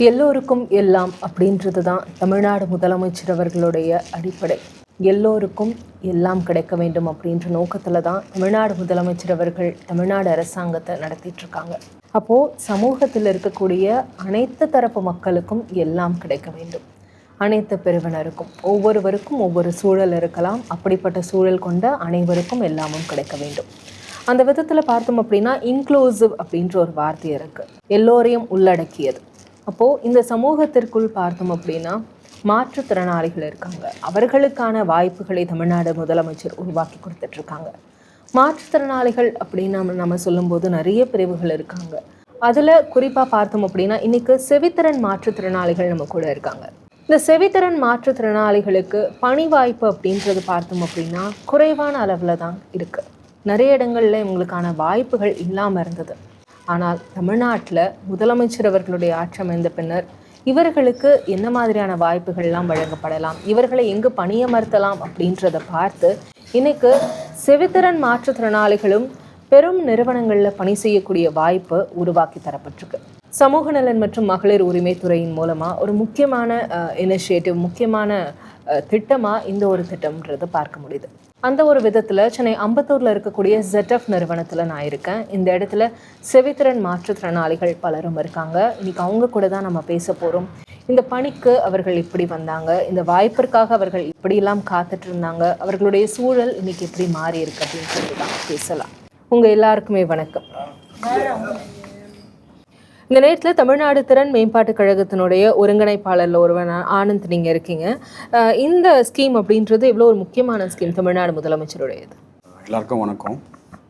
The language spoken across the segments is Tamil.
எல்லோருக்கும் எல்லாம் அப்படின்றது தான் தமிழ்நாடு முதலமைச்சர் அவர்களுடைய அடிப்படை. எல்லோருக்கும் எல்லாம் கிடைக்க வேண்டும் அப்படின்ற நோக்கத்தில் தான் தமிழ்நாடு முதலமைச்சர் அவர்கள் தமிழ்நாடு அரசாங்கத்தை நடத்திட்டுருக்காங்க. அப்போது சமூகத்தில் இருக்கக்கூடிய அனைத்து தரப்பு மக்களுக்கும் எல்லாம் கிடைக்க வேண்டும். அனைத்து பிரிவினருக்கும் ஒவ்வொருவருக்கும் ஒவ்வொரு சூழல் இருக்கலாம். அப்படிப்பட்ட சூழல் கொண்ட அனைவருக்கும் எல்லாமும் கிடைக்க வேண்டும். அந்த விதத்தில் பார்த்தோம் அப்படின்னா இன்க்ளூசிவ் அப்படின்ற ஒரு வார்த்தை இருக்குது, எல்லோரையும் உள்ளடக்கியது. அப்போது இந்த சமூகத்திற்குள் பார்த்தோம் அப்படின்னா மாற்றுத்திறனாளிகள் இருக்காங்க. அவர்களுக்கான வாய்ப்புகளை தமிழ்நாடு முதலமைச்சர் உருவாக்கி கொடுத்துட்ருக்காங்க. மாற்றுத்திறனாளிகள் அப்படின்னு நம்ம சொல்லும்போது நிறைய பிரிவுகள் இருக்காங்க. அதில் குறிப்பாக பார்த்தோம் அப்படின்னா இன்றைக்கி செவித்திறன் மாற்றுத்திறனாளிகள் நம்ம கூட இருக்காங்க. இந்த செவித்திறன் மாற்றுத்திறனாளிகளுக்கு பணி வாய்ப்பு அப்படின்றது பார்த்தோம் அப்படின்னா குறைவான அளவில் தான் இருக்குது. நிறைய இடங்களில் இவங்களுக்கான வாய்ப்புகள் இல்லாமல் இருந்தது. ஆனால் தமிழ்நாட்டில் முதலமைச்சர் அவர்களுடைய ஆட்சி அமைந்த பின்னர் இவர்களுக்கு என்ன மாதிரியான வாய்ப்புகள்லாம் வழங்கப்படலாம், இவர்களை எங்கு பணியமர்த்தலாம் அப்படின்றத பார்த்து இன்னைக்கு செவித்திறன் மாற்றுத்திறனாளிகளும் பெரும் நிறுவனங்களில் பணி செய்யக்கூடிய வாய்ப்பு உருவாக்கி தரப்பட்டிருக்கு. சமூக நலன் மற்றும் மகளிர் உரிமைத்துறையின் மூலமாக ஒரு முக்கியமான இனிஷியேட்டிவ், முக்கியமான திட்டமாக இந்த ஒரு திட்டம்ன்றது பார்க்க முடியுது. அந்த ஒரு விதத்தில் சென்னை அம்பத்தூரில் இருக்கக்கூடிய ZF நிறுவனத்தில் நான் இருக்கேன். இந்த இடத்துல செவித்திறன் மாற்றுத்திறனாளிகள் பலரும் இருக்காங்க. இன்றைக்கி அவங்க கூட தான் நம்ம பேச போகிறோம். இந்த பணிக்கு அவர்கள் இப்படி வந்தாங்க, இந்த வாய்ப்பிற்காக அவர்கள் இப்படியெல்லாம் காத்துட்டு இருந்தாங்க, அவர்களுடைய சூழல் இன்றைக்கி எப்படி மாறி இருக்கு அப்படின்னு சொல்லி தான் பேசலாம். உங்கள் எல்லாருக்குமே வணக்கம். இந்த நேரத்தில் தமிழ்நாடு திறன் மேம்பாட்டு கழகத்தினுடைய ஒருங்கிணைப்பாளரில் ஒருவன் ஆனந்த் நீங்கள் இருக்கீங்க. இந்த ஸ்கீம் அப்படின்றது எவ்வளோ ஒரு முக்கியமான ஸ்கீம் தமிழ்நாடு முதலமைச்சருடையது. எல்லாருக்கும் வணக்கம்.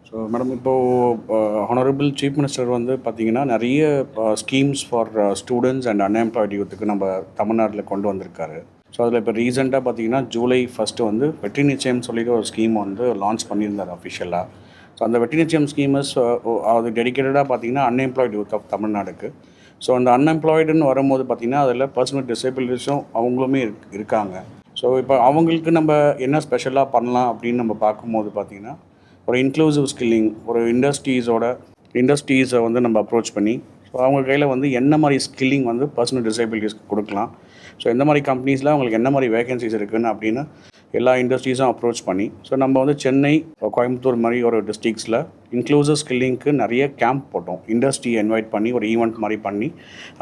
ஸோ மேடம், இப்போது ஹானரபிள் சீஃப் மினிஸ்டர் வந்து பார்த்திங்கன்னா நிறைய schemes for students and unemployed யூத்துக்கு நம்ம தமிழ்நாட்டில் கொண்டு வந்திருக்காரு. ஸோ அதில் இப்போ ரீசெண்டாக பார்த்திங்கன்னா ஜூலை 1 வந்து வெற்றி நிச்சயம் சொல்லிட்டு ஒரு ஸ்கீம் வந்து லான்ச் பண்ணியிருந்தார் அஃபிஷியலாக. ஸோ அந்த வெற்றி நிச்சயம் ஸ்கீமஸ் அது டெடிக்கேட்டடாக பார்த்திங்கன்னா அன்எம்ப்ளாய்டு யூத் ஆஃப் தமிழ்நாடுக்கு. ஸோ அந்த அன்எம்ப்ளாய்டுன்னு வரும்போது பார்த்திங்கன்னா அதில் பர்சனல் வித் டிசபிலிட்டிஸும் அவங்களுமே இருக்காங்க. ஸோ இப்போ அவங்களுக்கு நம்ம என்ன ஸ்பெஷலாக பண்ணலாம் அப்படின்னு நம்ம பார்க்கும்போது பார்த்திங்கன்னா ஒரு இன்க்ளூசிவ் ஸ்கில்லிங், ஒரு இண்டஸ்ட்ரீஸை வந்து நம்ம அப்ரோச் பண்ணி ஸோ அவங்க கையில் வந்து என்ன மாதிரி ஸ்கில்லிங் வந்து பர்சனல் டிசபிலிட்டிஸ்க்கு கொடுக்கலாம், ஸோ எந்த மாதிரி கம்பெனிஸில் அவங்களுக்கு என்ன மாதிரி வேகன்சிஸ் இருக்குதுன்னு அப்படின்னு எல்லா இண்டஸ்ட்ரீஸும் அப்ரோச் பண்ணி ஸோ நம்ம வந்து சென்னை, கோயம்புத்தூர் மாதிரி ஒரு டிஸ்ட்ரிக்ஸில் இன்க்ளூசிவ் ஸ்கில்லிங்க்கு நிறைய கேம்ப் போட்டோம். இண்டஸ்ட்ரியை இன்வைட் பண்ணி ஒரு ஈவெண்ட் மாதிரி பண்ணி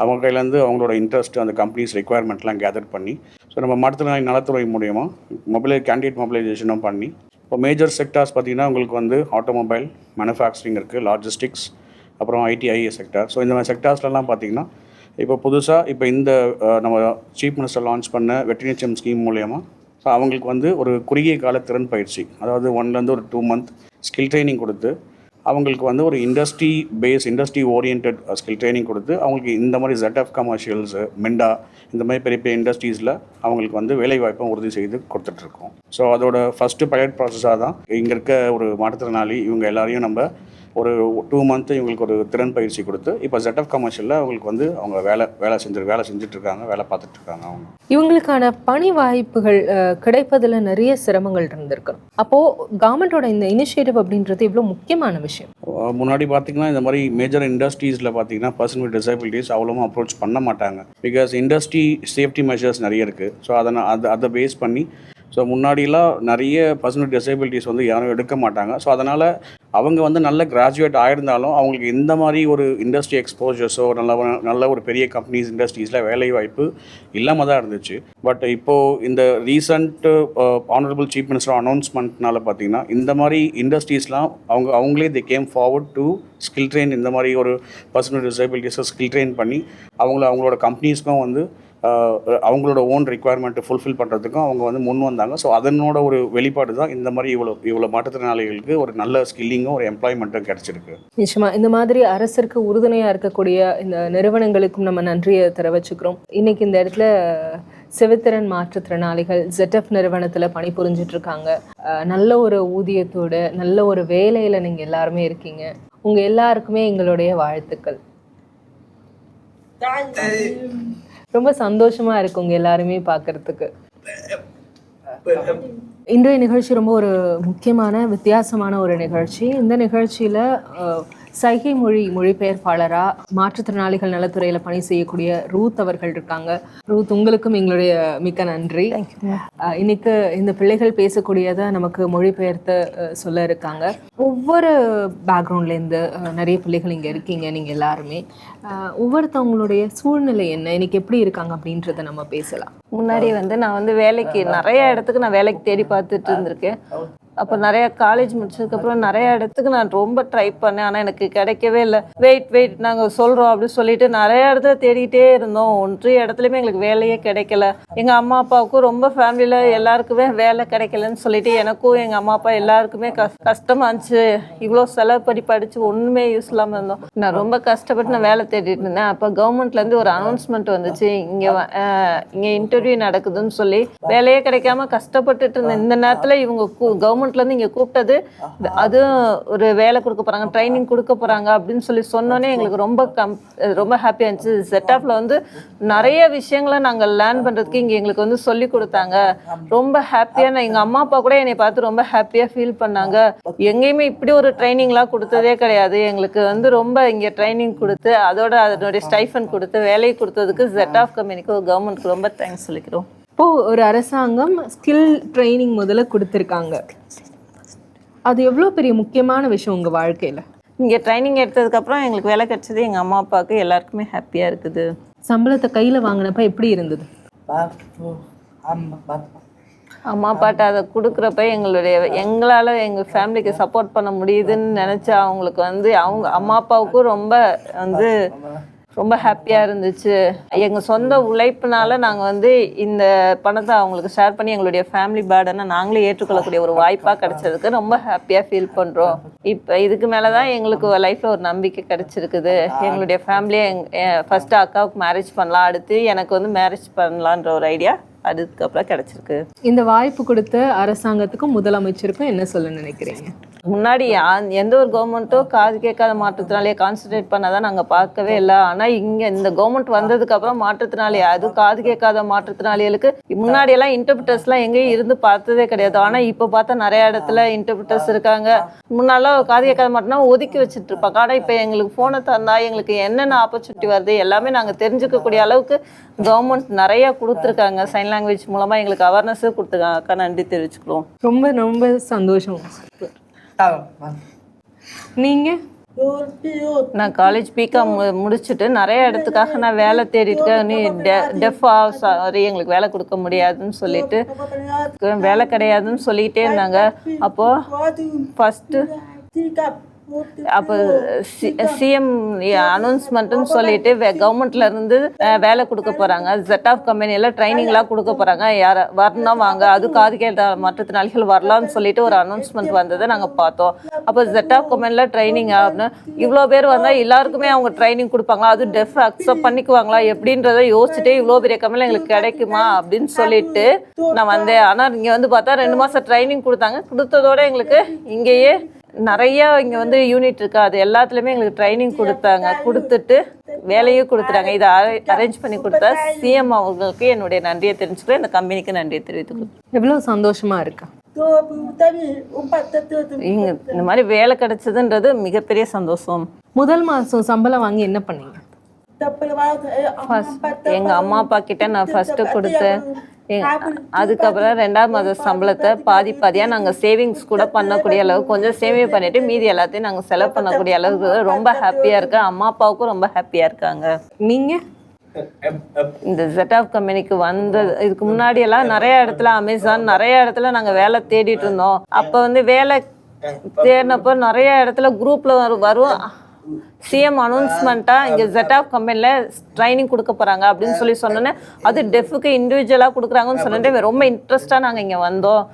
அவங்க கையிலேருந்து அவங்களோட இன்ட்ரெஸ்ட், அந்த கம்பெனிஸ் ரெக்குயர்மெண்ட்லாம் கேதர் பண்ணி ஸோ நம்ம மாற்றுத்திறனாளி நலத்துறை மூலியமாக கேண்டிடேட் மொபிலைசேஷனும் பண்ணி இப்போ மேஜர் செக்டார்ஸ் பார்த்திங்கன்னா உங்களுக்கு வந்து ஆட்டோமொபைல், மேனுஃபேக்சரிங் இருக்குது, லாஜிஸ்டிக்ஸ், அப்புறம் ITIA செக்டார். ஸோ இந்த மாதிரி செக்டார்ஸ்லாம் பார்த்திங்கன்னா இப்போ புதுசாக இந்த நம்ம சீஃப் மினிஸ்டர் லான்ச் பண்ண வெற்றி நிச்சயம் ஸ்கீம் மூலயமா ஸோ அவங்களுக்கு வந்து ஒரு குறுகிய கால திறன் பயிற்சி, அதாவது 1 to 2 month ஸ்கில் ட்ரைனிங் கொடுத்து அவங்களுக்கு வந்து ஒரு இண்டஸ்ட்ரி ஓரியன்ட் ஸ்கில் ட்ரைனிங் கொடுத்து அவங்களுக்கு இந்த மாதிரி ZF கமர்ஷியல்ஸ், மெண்டா, இந்த மாதிரி பெரிய பெரிய இண்டஸ்ட்ரீஸில் அவங்களுக்கு வந்து வேலைவாய்ப்பும் உறுதி செய்து கொடுத்துட்ருக்கோம். ஸோ அதோட ஃபஸ்ட்டு பைலட் ப்ராசஸாக தான் இங்கே இருக்க ஒரு மாற்றுத்திறனாளி இவங்க எல்லாரையும் நம்ம ஒரு 2 month இவங்களுக்கு ஒரு திறன் பயிற்சி கொடுத்து இப்போ ZF கமர்ஷியலில் அவங்களுக்கு வந்து அவங்க வேலை செஞ்சுட்ருக்காங்க, வேலை பார்த்துட்ருக்காங்க. அவங்க இவங்களுக்கான பணி வாய்ப்புகள் கிடைப்பதில் நிறைய சிரமங்கள் இருந்திருக்கு. அப்போது கவர்மெண்ட்டோட இந்த இனிஷியேட்டிவ் அப்படின்றது இவ்வளோ முக்கியமான விஷயம். முன்னாடி பார்த்திங்கன்னா இந்த மாதிரி மேஜர் இண்டஸ்ட்ரீஸில் பார்த்திங்கன்னா பர்சன் வித் டிசபிலிட்டிஸ் அவ்வளோவும் அப்ரோச் பண்ண மாட்டாங்க. பிகாஸ் இண்டஸ்ட்ரி சேஃப்டி மெஷர்ஸ் நிறைய இருக்குது. ஸோ அதை பேஸ் பண்ணி ஸோ முன்னாடிலாம் நிறைய பர்சன் வித் டிசபிலிட்டிஸ் வந்து யாரும் எடுக்க மாட்டாங்க. ஸோ அதனால் அவங்க வந்து நல்ல கிராஜுவேட் ஆயிருந்தாலும் அவங்களுக்கு இந்த மாதிரி ஒரு இண்டஸ்ட்ரி எக்ஸ்போஜர்ஸோ நல்ல ஒரு பெரிய கம்பெனிஸ், இண்டஸ்ட்ரீஸில் வேலை வாய்ப்பு இல்லாமல் தான் இருந்துச்சு. பட் இப்போது இந்த ரீசண்ட் ஆனரபிள் சீஃப் மினிஸ்டர் அனௌன்ஸ்மெண்ட்னால பார்த்திங்கன்னா இந்த மாதிரி இண்டஸ்ட்ரீஸ்லாம் அவங்களே the came forward to skill train, இந்த மாதிரி ஒரு பர்சன் வித் டிசபிலிட்டிஸை ஸ்கில் ட்ரெயின் பண்ணி அவங்களோட கம்பெனிஸ்க்கும் வந்து அவங்களோட ஓன் ரெக்குயர்மெண்ட்டை ஃபுல்ஃபில் பண்ணுறதுக்கும் அவங்க வந்து முன் வந்தாங்க. ஸோ அதனோட ஒரு வெளிப்பாடு தான் இந்த மாதிரி இவ்வளோ மாற்றுத்திறனாளிகளுக்கு ஒரு நல்ல ஸ்கில்லிங்கும் ஒரு எம்ப்ளாய்மெண்ட்டும் கிடச்சிருக்கு. நிச்சயமாக இந்த மாதிரி அரசிற்கு உறுதுணையாக இருக்கக்கூடிய இந்த நிறுவனங்களுக்கும் நம்ம நன்றியை தெரிவிச்சுக்கிறோம். இன்றைக்கி இந்த இடத்துல செவித்திறன் மாற்றுத்திறனாளிகள் ZF நிறுவனத்தில் பணிபுரிஞ்சிட்ருக்காங்க. நல்ல ஒரு ஊதியத்தோடு நல்ல ஒரு வேலையில் நீங்கள் எல்லாருமே இருக்கீங்க. உங்கள் எல்லாருக்குமே எங்களுடைய வாழ்த்துக்கள். ரொம்ப சந்தோஷமாக இருக்குங்க எல்லாருமே பார்க்குறதுக்கு. இன்றைய நிகழ்ச்சி ரொம்ப ஒரு முக்கியமான வித்தியாசமான ஒரு நிகழ்ச்சி. இந்த நிகழ்ச்சியில் சைகை மொழிபெயர்ப்பாளராக மாற்றுத்திறனாளிகள் நலத்துறையில் பணி செய்யக்கூடிய ரூத் அவர்கள் இருக்காங்க. ரூத், உங்களுக்கும் எங்களுடைய மிக்க நன்றி. இன்னைக்கு இந்த பிள்ளைகள் பேசக்கூடியதை நமக்கு மொழிபெயர்த்து சொல்ல இருக்காங்க. ஒவ்வொரு பேக்ரவுண்ட்லேருந்து நிறைய பிள்ளைகள் இங்கே இருக்கீங்க. நீங்கள் எல்லாருமே ஒவ்வொருத்தவங்களுடைய சூழ்நிலை என்ன, இன்னைக்கு எப்படி இருக்காங்க அப்படின்றத நம்ம பேசலாம். முன்னாடி நான் வேலைக்கு நிறைய இடத்துக்கு நான் வேலைக்கு தேடி பார்த்துட்டு இருந்திருக்கேன். அப்போ நிறைய காலேஜ் முடிச்சதுக்கப்புறம் நிறைய இடத்துக்கு நான் ரொம்ப ட்ரை பண்ணேன். ஆனால் எனக்கு கிடைக்கவே இல்லை. வெயிட் நாங்கள் சொல்கிறோம் அப்படின்னு சொல்லிட்டு நிறைய இடத்துல தேடிக்கிட்டே இருந்தோம். ஒன்று இடத்துலையுமே எங்களுக்கு வேலையே கிடைக்கல. எங்கள் அம்மா அப்பாவுக்கும் ரொம்ப ஃபேமிலியில் எல்லாருக்குமே வேலை கிடைக்கலன்னு சொல்லிட்டு எனக்கும் எங்கள் அம்மா அப்பா எல்லாருக்குமே கஷ்டமாக இருந்துச்சு. இவ்வளோ செலவு பண்ணி படித்து ஒன்றுமே யூஸ் இல்லாமல் இருந்தோம். நான் ரொம்ப கஷ்டப்பட்டு நான் வேலை தேடிட்டு இருந்தேன். அப்போ கவர்மெண்ட்லேருந்து ஒரு அனௌன்ஸ்மெண்ட் வந்துச்சு, இங்கே இன்டர்வியூ நடக்குதுன்னு சொல்லி. வேலையே கிடைக்காம கஷ்டப்பட்டுட்டு இருந்தேன். இந்த நேரத்தில் இவங்க கவர்மெண்ட்லேருந்து இங்கே கூப்பிட்டது, அதுவும் ஒரு வேலை கொடுக்க போகிறாங்க, ட்ரைனிங் கொடுக்க போகிறாங்க அப்படின்னு சொல்லி சொன்னோன்னே எங்களுக்கு ரொம்ப ஹாப்பியாக இருந்துச்சு. செட்டாஃபில் நிறைய விஷயங்களை நாங்கள் லேர்ன் பண்ணுறதுக்கு இங்கே எங்களுக்கு சொல்லி கொடுத்தாங்க. ரொம்ப ஹாப்பியாக எங்கள் அம்மா அப்பா கூட என்னை பார்த்து ரொம்ப ஹாப்பியாக ஃபீல் பண்ணாங்க. எங்கேயுமே இப்படி ஒரு ட்ரைனிங்லாம் கொடுத்ததே கிடையாது. எங்களுக்கு ரொம்ப இங்கே ட்ரைனிங் கொடுத்து அதனுடைய ஸ்டைஃபன் கொடுத்து வேலையை கொடுத்ததுக்கு ZF கம்பெனிக்கு கவர்மெண்ட்க்கு ரொம்ப தேங்க்ஸ் சொல்லிக்கிறோம். இப்போது ஒரு அரசாங்கம் ஸ்கில் ட்ரைனிங் முதல்ல கொடுத்துருக்காங்க. அது எவ்வளோ பெரிய முக்கியமான விஷயம் உங்கள் வாழ்க்கையில்? இங்கே ட்ரைனிங் எடுத்ததுக்கப்புறம் எங்களுக்கு வேலை கிடைச்சது. எங்கள் அம்மா அப்பாவுக்கு எல்லாருக்குமே ஹாப்பியாக இருக்குது. சம்பளத்தை கையில் வாங்கினப்ப எப்படி இருந்தது? அம்மா அப்பாட்ட அதை கொடுக்குறப்ப எங்களால் எங்கள் ஃபேமிலிக்கு சப்போர்ட் பண்ண முடியுதுன்னு நினச்சா அவங்களுக்கு அவங்க அம்மா அப்பாவுக்கும் ரொம்ப ஹாப்பியாக இருந்துச்சு. எங்கள் சொந்த உழைப்புனால நாங்கள் இந்த பணத்தை அவங்களுக்கு ஷேர் பண்ணி எங்களுடைய ஃபேமிலி பேர்டனை நாங்களே ஏற்றுக்கொள்ளக்கூடிய ஒரு வாய்ப்பாக கிடைச்சதுக்கு ரொம்ப ஹாப்பியாக ஃபீல் பண்ணுறோம். இப்போ இதுக்கு மேலே தான் எங்களுக்கு லைஃப்பில் ஒரு நம்பிக்கை கிடைச்சிருக்குது. எங்களுடைய ஃபேமிலியை ஃபஸ்ட்டு அக்காவுக்கு மேரேஜ் பண்ணலாம், அடுத்து எனக்கு மேரேஜ் பண்ணலான்ற ஒரு ஐடியா அதுக்கப்புறம் கிடைச்சிருக்கு. இந்த வாய்ப்பு கொடுத்த அரசாங்கத்துக்கும் முதலமைச்சருக்கும் என்ன சொல்ல நினைக்கிறீங்க? முன்னாடி எந்த ஒரு கவர்மெண்ட்டும் காது கேட்காத மாற்றுத்திறனாளியை கான்சன்ட்ரேட் பண்ணாதான் நாங்கள் பார்க்கவே இல்லை. ஆனால் இங்கே இந்த கவர்மெண்ட் வந்ததுக்கப்புறம் மாற்றுத்திறனாளி, அதுவும் காது கேட்காத மாற்றுத்திறனாளிகளுக்கு முன்னாடியெல்லாம் இன்டர்பிரிட்டர்ஸ்லாம் எங்கேயும் இருந்து பார்த்ததே கிடையாது. ஆனால் இப்போ பார்த்தா நிறைய இடத்துல இன்டர்பிரிட்டர்ஸ் இருக்காங்க. முன்னாலாம் காது கேட்காத மாட்டினா ஒதுக்கி வச்சுட்டு இருப்பாங்க. ஆனால் இப்போ எங்களுக்கு ஃபோனை தந்தா எங்களுக்கு என்னென்ன ஆப்பர்ச்சுனிட்டி வருது எல்லாமே நாங்கள் தெரிஞ்சுக்கக்கூடிய அளவுக்கு கவர்மெண்ட் நிறையா கொடுத்துருக்காங்க. சைன் லாங்குவேஜ் மூலமாக எங்களுக்கு அவேர்னஸே கொடுத்துருக்காங்க. அக்கா நன்றி தெரிவிச்சுக்கிறோம். ரொம்ப ரொம்ப சந்தோஷம். நீங்கள்? நான் காலேஜ் பிகாம் முடிச்சுட்டு நிறைய இடத்துக்காக நான் வேலை தேடிட்டு இருக்கேன். நீ டெஃபா சாரி எங்களுக்கு வேலை கொடுக்க முடியாதுன்னு சொல்லிட்டு வேலை கிடையாதுன்னு சொல்லிகிட்டே இருந்தாங்க. அப்போது ஃபஸ்ட்டு அப்போ சிஎம் அனௌன்ஸ்மெண்ட்டுன்னு சொல்லிட்டு கவர்மெண்ட்லேருந்து வேலை கொடுக்க போகிறாங்க. ZF கம்பெனியில் ட்ரைனிங்லாம் கொடுக்க போகிறாங்க. யார் வரணும் வாங்க, அது காது கேட்ட மாற்றுத்திறனாளிகள் வரலாம்னு சொல்லிட்டு ஒரு அனௌன்ஸ்மெண்ட் வந்ததை நாங்கள் பார்த்தோம். அப்போ ZF கம்பெனியில் ட்ரைனிங் ஆகணும், இவ்வளோ பேர் வந்தால் எல்லாருக்குமே அவங்க ட்ரைனிங் கொடுப்பாங்களா, அது டெஃப் அக்செப்ட் பண்ணிக்குவாங்களா எப்படின்றத யோசிச்சுட்டு இவ்வளோ பெரிய கம்பெனியில் எங்களுக்கு கிடைக்குமா அப்படின்னு சொல்லிட்டு நான் வந்தேன். ஆனால் இங்கே பார்த்தா 2 மாதம் ட்ரைனிங் கொடுத்தாங்க. கொடுத்ததோடு எங்களுக்கு இங்கேயே நிறைய இங்கே யூனிட் இருக்கு, அது எல்லாத்துலேயுமே எங்களுக்கு ட்ரைனிங் கொடுத்துட்டு வேலையும் கொடுத்துட்டாங்க. இதை அரேஞ்ச் பண்ணி கொடுத்தா சிஎம் அவர்களுக்கு என்னுடைய நன்றியை தெரிஞ்சுக்கிறேன். இந்த கம்பெனிக்கு நன்றியை தெரிவித்துக்கிறேன். எவ்வளோ சந்தோஷமா இருக்கா இங்கே இந்த மாதிரி வேலை கிடைச்சதுன்றது மிகப்பெரிய சந்தோஷம். முதல் மாதம் சம்பளம் வாங்கி என்ன பண்ணீங்க? எங்கள் அம்மா அப்பா கிட்ட நான் ஃபஸ்ட்டு கொடுத்தேன். அதுக்கப்புறம் 2ஆம் மாத சம்பளத்தை பாதியாக நாங்கள் சேவிங்ஸ் கூட பண்ணக்கூடிய அளவுக்கு கொஞ்சம் சேவிங் பண்ணிட்டு மீதி எல்லாத்தையும் நாங்கள் செலவு பண்ணக்கூடிய அளவுக்கு ரொம்ப ஹாப்பியாக இருக்கேன். அம்மா அப்பாவுக்கும் ரொம்ப ஹாப்பியாக இருக்காங்க. நீங்கள்? இந்த ZF கம்பெனிக்கு இதுக்கு முன்னாடியெல்லாம் நிறைய இடத்துல அமேசான் நிறைய இடத்துல நாங்கள் வேலை தேடிட்டு இருந்தோம். அப்போ வேலை தேடினப்போ நிறைய இடத்துல குரூப்பில் வரும் சிஎம் அனௌன்ஸ்மெண்ட்டாக இங்கே ZF கம்பெனியில் ட்ரைனிங் கொடுக்க போகிறாங்க அப்படின்னு சொல்லி சொன்னோன்னே அது டெஃபுக்கு இண்டிவிஜுவலாக கொடுக்குறாங்கன்னு சொன்னோன்னே ரொம்ப இன்ட்ரெஸ்ட்டாக நாங்கள் இங்கே வந்தோம்.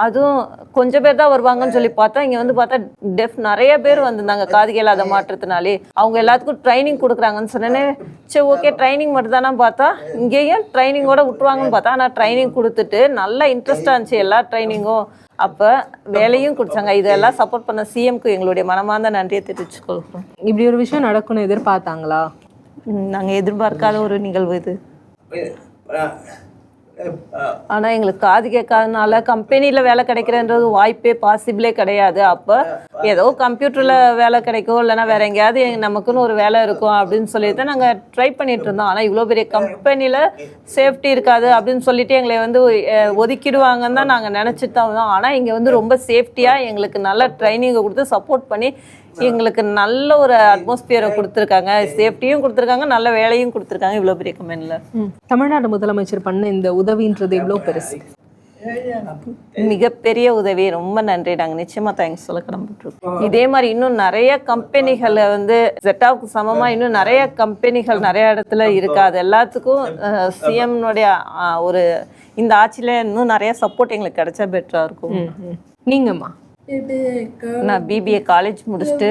அதுவும் கொஞ்சம் பேர் தான் வருவாங்கன்னு சொல்லி பார்த்தா இங்கே பார்த்தா டெஃப் நிறைய பேர் வந்திருந்தாங்க, காது கேளாத மாற்றத்தினாலே. அவங்க எல்லாத்துக்கும் ட்ரைனிங் கொடுக்குறாங்கன்னு சொன்னோன்னே சரி ஓகே ட்ரைனிங் மட்டும் தானே பார்த்தா இங்கேயும் ட்ரைனிங்கோட விட்டுருவாங்கன்னு பார்த்தா. ஆனால் ட்ரைனிங் கொடுத்துட்டு நல்லா இன்ட்ரெஸ்டாக இருந்துச்சு எல்லா ட்ரைனிங்கும். அப்போ வேலையும் கொடுத்தாங்க. இதெல்லாம் சப்போர்ட் பண்ண சிஎம்க்கு எங்களுடைய மனமார்ந்த நன்றியை தெரிவிச்சுக்கொள்கிறோம். இப்படி ஒரு விஷயம் நடக்கணும் எதிர்பார்த்தாங்களா? நாங்கள் எதிர்பார்க்காத ஒரு நிகழ்வு இது. ஆனால் எங்களுக்கு காது கேட்காதனால கம்பெனியில் வேலை கிடைக்கிறன்றது வாய்ப்பே பாசிபிளே கிடையாது. அப்போ ஏதோ கம்ப்யூட்டரில் வேலை கிடைக்கும், இல்லைனா வேறு எங்கேயாவது நமக்குன்னு ஒரு வேலை இருக்கும் அப்படின்னு சொல்லிட்டு தான் நாங்கள் ட்ரை பண்ணிட்டு இருந்தோம். ஆனால் இவ்வளோ பெரிய கம்பெனியில் சேஃப்டி இருக்காது அப்படின்னு சொல்லிட்டு எங்களை வந்து ஒதுக்கிடுவாங்கன்னு தான் நாங்கள் நினச்சிட்டு தான் வந்தோம். ஆனால் இங்கே வந்து ரொம்ப சேஃப்டியாக எங்களுக்கு நல்ல ட்ரைனிங்கை கொடுத்து சப்போர்ட் பண்ணி எங்களுக்கு நல்ல ஒரு அட்மாஸ்பியரை கொடுத்துருக்காங்க, சேஃப்டியும் கொடுத்துருக்காங்க, நல்ல வேலையும் கொடுத்துருக்காங்க இவ்வளோ பெரிய கம்பெனியில். தமிழ்நாடு முதலமைச்சர் பண்ண இந்த உதவின்றது எவ்வளோ பெருசு? மிகப்பெரிய உதவி. ரொம்ப நன்றி. நாங்கள் நிச்சயமாக தேங்க்ஸ் சொல்ல கடமைப்பட்டிருக்கோம். இதே மாதிரி இன்னும் நிறைய கம்பெனிகளை வந்து ZETAவுக்கு சமமாக இன்னும் நிறைய கம்பெனிகள் நிறைய இடத்துல இருக்கு. அது எல்லாத்துக்கும் சிஎம்னுடைய ஒரு இந்த ஆட்சியில் இன்னும் நிறைய சப்போர்ட் எங்களுக்கு கிடைச்சா பெட்டராக இருக்கும். நீங்கம்மா? நான் BBA காலேஜ் முடிச்சுட்டு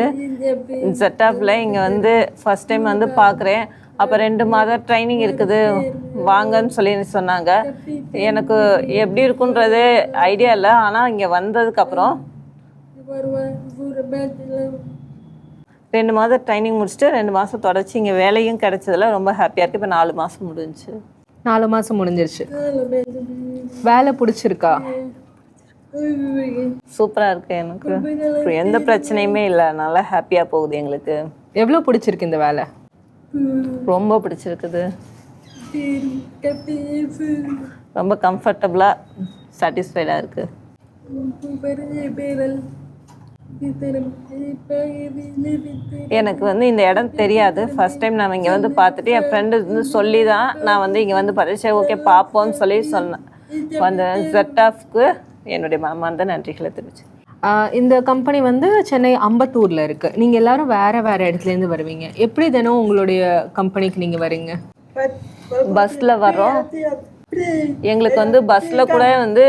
ZETAவில் இங்கே வந்து ஃபஸ்ட் டைம் வந்து பார்க்குறேன். அப்போ 2 மாதம் ட்ரைனிங் இருக்குது வாங்கன்னு சொல்லி சொன்னாங்க. எனக்கு எப்படி இருக்குன்றது ஐடியா இல்லை. ஆனால் இங்கே வந்ததுக்கப்புறம் 2 மாதம் ட்ரைனிங் முடிச்சுட்டு 2 மாதம் தொடர்ச்சி இங்கே வேலையும் கிடைச்சதில் ரொம்ப ஹாப்பியாக இருக்குது. இப்போ 4 மாதம் முடிஞ்சிச்சு. 4 மாதம் முடிஞ்சிருச்சு. வேலை பிடிச்சிருக்கா? சூப்பராக இருக்குது. எனக்கு எந்த பிரச்சனையுமே இல்லை. நல்லா ஹாப்பியாக போகுது எங்களுக்கு. எவ்வளோ பிடிச்சிருக்கு இந்த வேலை? ரொம்ப பிடிச்சிருக்குது. ரொம்ப கம்ஃபர்டபுளாக சாட்டிஸ்ஃபைடாக இருக்குது. எனக்கு வந்து இந்த இடம் தெரியாது. ஃபர்ஸ்ட் டைம் நான் இங்கே வந்து பார்த்துட்டு என் ஃப்ரெண்டு வந்து சொல்லி தான் நான் வந்து இங்கே வந்து பார்த்தேன். சரி ஓகே பார்ப்போம்னு சொல்லி சொன்னேன். அந்த ZETAவுக்கு என்னுடைய மனமார்ந்த நன்றிகளை தெரிவிச்சு. இந்த கம்பெனி வந்து சென்னை அம்பத்தூரில் இருக்குது. நீங்கள் எல்லாரும் வேறு இடத்துலேருந்து வருவீங்க. எப்படி தினம் உங்களுடைய கம்பெனிக்கு நீங்கள் வரீங்க? பஸ்ஸில் வர்றோம். எங்களுக்கு வந்து பஸ்ஸில் கூட வந்து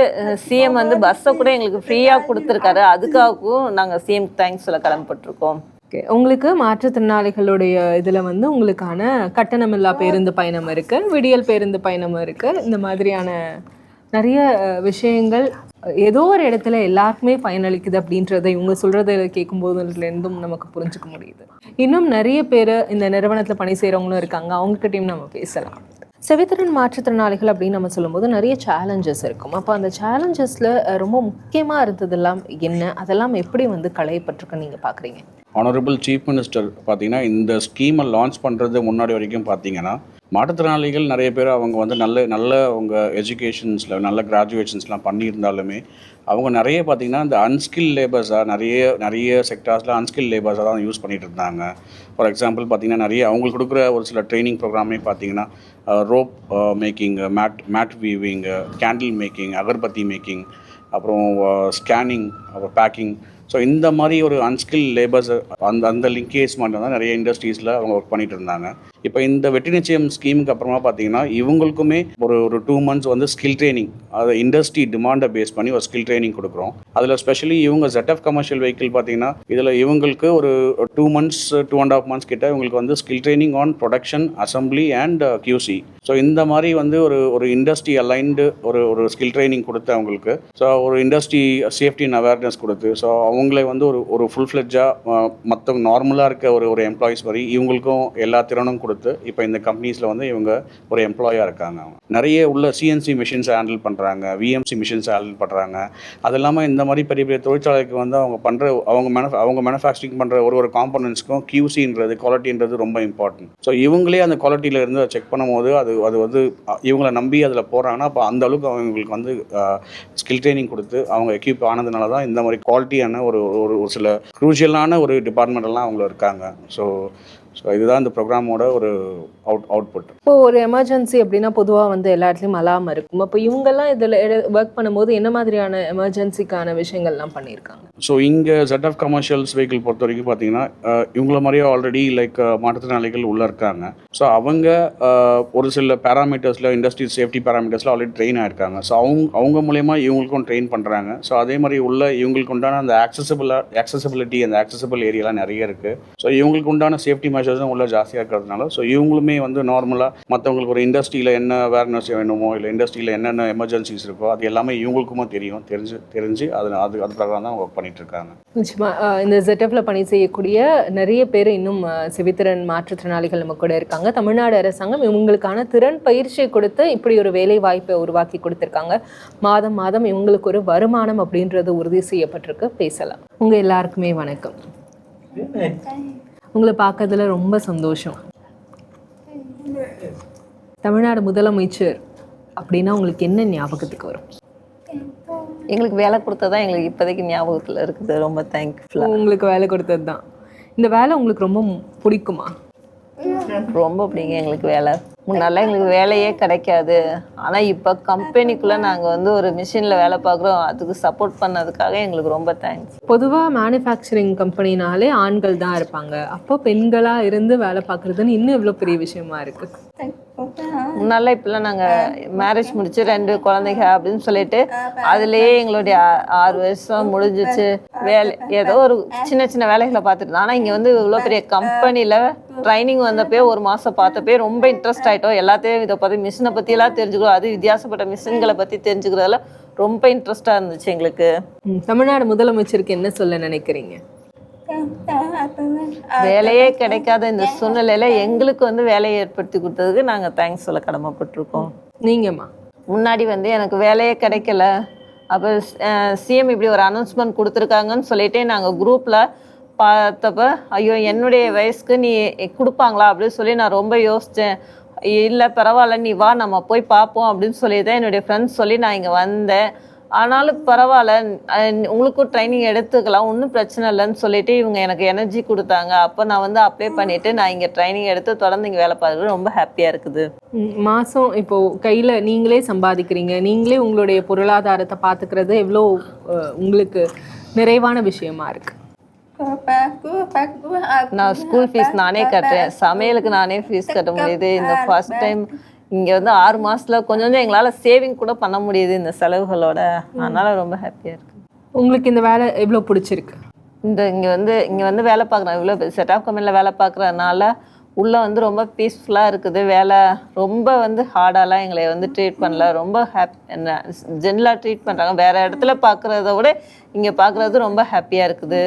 சிஎம் வந்து பஸ்ஸை கூட எங்களுக்கு ஃப்ரீயாக கொடுத்துருக்காரு. அதுக்காகவும் நாங்கள் சிஎம்க்கு தேங்க்ஸ் சொல்ல கடமைப்பட்டிருக்கோம். ஓகே, உங்களுக்கு மாற்றுத்திறனாளிகளுடைய இதில் வந்து உங்களுக்கான கட்டணமில்லா பேருந்து பயணம் இருக்குது, விடியல் பேருந்து பயணம் இருக்குது. இந்த மாதிரியான நிறைய விஷயங்கள் ஏதோ ஒரு இடத்துல எல்லாருக்குமே பயனளிக்குது அப்படின்றத இவங்க சொல்கிறத கேட்கும்போதுலேருந்தும் நமக்கு புரிஞ்சுக்க முடியுது. இன்னும் நிறைய பேர் இந்த நிறுவனத்தில் பணி செய்கிறவங்களும் இருக்காங்க. அவங்ககிட்டையும் நம்ம பேசலாம். செவித்திறன் மாற்றுத்திறனாளிகள் அப்படின்னு நம்ம சொல்லும்போது நிறைய சேலஞ்சஸ் இருக்கும். அப்போ அந்த சேலஞ்சஸில் ரொம்ப முக்கியமாக இருந்ததெல்லாம் என்ன? அதெல்லாம் எப்படி வந்து களையப்பட்டிருக்குன்னு நீங்கள் பார்க்குறீங்க? ஆனரபிள் சீஃப் மினிஸ்டர் பார்த்தீங்கன்னா இந்த ஸ்கீமை லான்ச் பண்ணுறது முன்னாடி வரைக்கும் பார்த்தீங்கன்னா மாற்றுத்திறனாளிகள் நிறைய பேர் அவங்க வந்து நல்ல அவங்க எஜுகேஷன்ஸில் நல்ல கிராஜுவேஷன்ஸ்லாம் பண்ணியிருந்தாலுமே அவங்க நிறைய பார்த்திங்கன்னா இந்த அன்ஸ்கில் லேபர்ஸாக நிறைய செக்டார்ஸில் அன்ஸ்கில் லேபர்ஸாக தான் யூஸ் பண்ணிகிட்டு இருந்தாங்க. ஃபார் எக்ஸாம்பிள் பார்த்திங்கன்னா நிறைய அவங்களுக்கு கொடுக்குற ஒரு சில ட்ரைனிங் ப்ரோக்ராமே பார்த்திங்கன்னா rope making, mat weaving, candle making, agarbatti making, அப்புறம் ஸ்கேனிங், அப்புறம் பேக்கிங். ஸோ இந்த மாதிரி ஒரு அன்ஸ்கில் லேபர்ஸ் அந்த லிங்கேஜ் மட்டும் தான் நிறைய இண்டஸ்ட்ரீஸில் அவங்க ஒர்க் பண்ணிகிட்டு இருந்தாங்க. இப்போ இந்த வெற்றி நிச்சயம் ஸ்கீமுக்கு அப்புறமா பார்த்தீங்கன்னா இவங்களுக்குமே ஒரு 2 months வந்து ஸ்கில் ட்ரைனிங், அதை இண்டஸ்ட்ரி டிமாண்டை பேஸ் பண்ணி ஒரு ஸ்கில் ட்ரைனிங் கொடுக்குறோம். அதில் ஸ்பெஷலி இவங்க ZF கமர்ஷியல் வெஹிக்கிள் பார்த்தீங்கன்னா இதில் இவங்களுக்கு ஒரு 2 months 2.5 months கிட்ட இவங்களுக்கு வந்து skill training on production, assembly and QC. So இந்த மாதிரி வந்து ஒரு இண்டஸ்ட்ரி அலைன்டு ஒரு ஸ்கில் ட்ரைனிங் கொடுத்து அவங்களுக்கு ஸோ ஒரு இண்டஸ்ட்ரி சேஃப்டி அண்ட் அவேர்னஸ் கொடுத்து ஸோ அவங்களே வந்து ஒரு ஃபுல் ஃப்ளெட்ஜாக மற்ற நார்மலாக இருக்க ஒரு எம்ப்ளாயிஸ் மாதிரி இவங்களுக்கும் எல்லா திறனும் கொடுத்து இப்போ இந்த கம்பெனிஸில் வந்து இவங்க ஒரு எம்ப்ளாயாக இருக்காங்க. நிறைய உள்ள CNC மிஷின்ஸை ஹேண்டில் பண்ணுறாங்க, VMC மிஷின்ஸை ஹேண்டில் பண்ணுறாங்க. அது இல்லாமல் இந்த மாதிரி பெரிய தொழிற்சாலைக்கு வந்து அவங்க மேனுஃபேக்சரிங் பண்ணுற ஒரு காம்பனன்ட்ஸ்க்கும் QCன்றது குவாலிட்டின்றது ரொம்ப இம்பார்ட்டன்ட். ஸோ இவங்களே அந்த குவாலிட்டியில் இருந்து செக் பண்ணும்போது அது வந்து இவங்கள நம்பி அதில் போகிறாங்கன்னா அப்போ அந்த அளவுக்கு அவங்களுக்கு வந்து ஸ்கில் ட்ரைனிங் கொடுத்து அவங்க எக்யூப் ஆனதுனால தான் இந்த மாதிரி குவாலிட்டியான ஒரு சில க்ரூஷியலான ஒரு டிபார்ட்மெண்ட்டெல்லாம் அவங்க இருக்காங்க. ஸோ இதுதான் இந்த ப்ரோக்ராமோட ஒரு அவுட்புட். இப்போது ஒரு எமர்ஜென்சி அப்படின்னா பொதுவாக வந்து எல்லா இடத்துலையும் அலாம் இருக்கும். அப்போ இவங்கெல்லாம் இதில் ஒர்க் பண்ணும்போது என்ன மாதிரியான எமர்ஜென்சிக்கான விஷயங்கள்லாம் பண்ணியிருக்காங்க? ஸோ இங்கே ZF கமர்ஷியல்ஸ் வெஹிக்கிள் பொறுத்த வரைக்கும் பார்த்தீங்கன்னா இவங்கள மாதிரியே ஆல்ரெடி மாற்றுத்திறனாளிகள் உள்ளே இருக்காங்க. ஸோ அவங்க ஒரு சில பேராமீட்டர்ஸில் இண்டஸ்ட்ரி சேஃப்டி பேராமீட்டர்ஸில் ஆல்ரெடி ட்ரெயின் ஆகிருக்காங்க. ஸோ அவங்க மூலயமா இவங்களுக்கும் ட்ரெயின் பண்ணுறாங்க. ஸோ அதே மாதிரி இவங்களுக்கு உண்டான அந்த ஆக்சசிபிலிட்டி அந்த ஆக்சசிபிள் ஏரியாலாம் நிறைய இருக்குது. ஸோ இவங்களுக்கு உண்டான சேஃப்டி மெஷர்ஸும் உள்ள ஜாஸ்தியாக இருக்கிறதுனால ஸோ இவங்களுமே வந்து நார்மலாக மற்றவங்களுக்கு ஒரு இண்டஸ்ட்ரியில் என்ன அவேர்னஸ் வேணுமோ இல்லை இண்டஸ்ட்ரியில் என்னென்ன எமர்ஜென்சிஸ் இருக்கோ அது எல்லாமே இவங்களுக்குமே தெரிஞ்சு அது பிரகாரம் தான் ஒர்க் பண்ணிட்டு இருக்காங்க. நிச்சயமா இந்த ZF பணி செய்யக்கூடிய நிறைய பேர் இன்னும் செவித்திறன் மாற்றுத்திறனாளிகள் நம்ம கூட இருக்காங்க. தமிழ்நாடு அரசாங்கம் இவங்களுக்கான திறன் பயிற்சியை கொடுத்து இப்படி ஒரு வேலை வாய்ப்பை உருவாக்கி கொடுத்துருக்காங்க. மாதம் மாதம் இவங்களுக்கு ஒரு வருமானம் அப்படின்றது உறுதி செய்யப்பட்டிருக்கு. பேசலாம். உங்க எல்லாருக்குமே வணக்கம். உங்களை பார்க்கறதுல ரொம்ப சந்தோஷம். தமிழ்நாடு முதலமைச்சர் அப்படின்னா உங்களுக்கு என்ன ஞாபகத்துக்கு வரும்? எங்களுக்கு வேலை கொடுத்ததான் எங்களுக்கு இப்போதைக்கு ஞாபகத்தில் இருக்குது. ரொம்ப தேங்க்ஃபுல்லாக. உங்களுக்கு வேலை கொடுத்தது தான். இந்த வேலை உங்களுக்கு ரொம்ப பிடிக்குமா? ரொம்ப பிடிக்கும் எங்களுக்கு வேலை. முன்னெல்லாம் எங்களுக்கு வேலையே கிடைக்காது. ஆனால் இப்போ கம்பெனிக்குள்ளே நாங்கள் வந்து ஒரு மிஷினில் வேலை பார்க்குறோம். அதுக்கு சப்போர்ட் பண்ணதுக்காக எங்களுக்கு ரொம்ப தேங்க்ஸ். பொதுவாக மேனுஃபேக்சரிங் கம்பெனினாலே ஆண்கள் தான் இருப்பாங்க. அப்போ பெண்களாக இருந்து வேலை பார்க்குறதுன்னு இன்னும் எவ்வளோ பெரிய விஷயமா இருக்குது. முன்னெல்லாம் இப்போலாம் நாங்கள் மேரேஜ் முடிச்சு 2 குழந்தைங்க அப்படின்னு சொல்லிட்டு அதுலேயே எங்களுடைய 6 வருஷம் முடிஞ்சிச்சு. வேலை ஏதோ ஒரு சின்ன சின்ன வேலைகளை பார்த்துட்டு. ஆனால் இங்கே வந்து இவ்வளோ பெரிய கம்பெனியில் ட்ரைனிங் வந்தப்போ 1 மாதம் பார்த்தப்பே ரொம்ப இன்ட்ரெஸ்ட் ஆகிட்டோம். எல்லாத்தையும் இதை பற்றி மிஷினை பற்றியெல்லாம் தெரிஞ்சுக்கிறோம். அது வித்தியாசப்பட்ட மிஷின்களை பற்றி தெரிஞ்சுக்கிறதுல ரொம்ப இன்ட்ரெஸ்டாக இருந்துச்சு எங்களுக்கு. தமிழ்நாடு முதலமைச்சருக்கு என்ன சொல்ல நினைக்கிறீங்க? வேலையே கிடைக்காத இந்த சூழ்நிலையில எங்களுக்கு வந்து வேலையை ஏற்படுத்தி கொடுத்ததுக்கு நாங்கள் தேங்க்ஸ் சொல்ல கடமைப்பட்டிருக்கோம். நீங்கம்மா? முன்னாடி வந்து எனக்கு வேலையே கிடைக்கல. அப்போ சிஎம் இப்படி ஒரு அனௌன்ஸ்மெண்ட் கொடுத்துருக்காங்கன்னு சொல்லிட்டு நாங்கள் குரூப்பில் பார்த்தப்ப ஐயோ என்னுடைய வயசுக்கு நீ கொடுப்பாங்களா அப்படின்னு சொல்லி நான் ரொம்ப யோசித்தேன். இல்லை பரவாயில்ல நீ வா நம்ம போய் பார்ப்போம் அப்படின்னு சொல்லி தான் என்னுடைய ஃப்ரெண்ட்ஸ் சொல்லி நான் இங்கே வந்தேன். ஆனாலும் பரவாயில்ல உங்களுக்கும் ட்ரைனிங் எடுத்துக்கலாம் ஒன்றும் பிரச்சனை இல்லைன்னு சொல்லிட்டு இவங்க எனக்கு எனர்ஜி கொடுத்தாங்க. அப்போ நான் வந்து அப்ளை பண்ணிவிட்டு நான் இங்கே ட்ரைனிங் எடுத்து தொடர்ந்து இங்கே வேலை பார்க்குறது ரொம்ப ஹாப்பியாக இருக்குது. மாதம் இப்போது கையில் நீங்களே சம்பாதிக்கிறீங்க, நீங்களே உங்களுடைய பொருளாதாரத்தை பார்த்துக்கிறது எவ்வளோ உங்களுக்கு நிறைவான விஷயமா இருக்குது? நான் ஸ்கூல் ஃபீஸ் நானே கட்டுறேன். சமையலுக்கு நானே ஃபீஸ் கட்ட முடியுது. இந்த ஃபர்ஸ்ட் டைம் இங்கே வந்து 6 மாதத்தில் கொஞ்சம் எங்களால் சேவிங் கூட பண்ண முடியுது இந்த செலவுகளோட. அதனால் ரொம்ப ஹாப்பியாக இருக்குது. உங்களுக்கு இந்த வேலை எவ்வளோ பிடிச்சிருக்கு? இங்கே வந்து வேலை பார்க்குறேன். இவ்வளோ செட்டாப் கம்பெனியில் வேலை பார்க்குறதுனால உள்ளே வந்து ரொம்ப பீஸ்ஃபுல்லாக இருக்குது. வேலை ரொம்ப வந்து ஹார்டாலாம் எங்களை வந்து ட்ரீட் பண்ணல. ரொம்ப ஜென்ரலாக ட்ரீட் பண்ணுறாங்க. வேறு இடத்துல பார்க்குறத விட இங்கே பார்க்குறது ரொம்ப ஹாப்பியாக இருக்குது.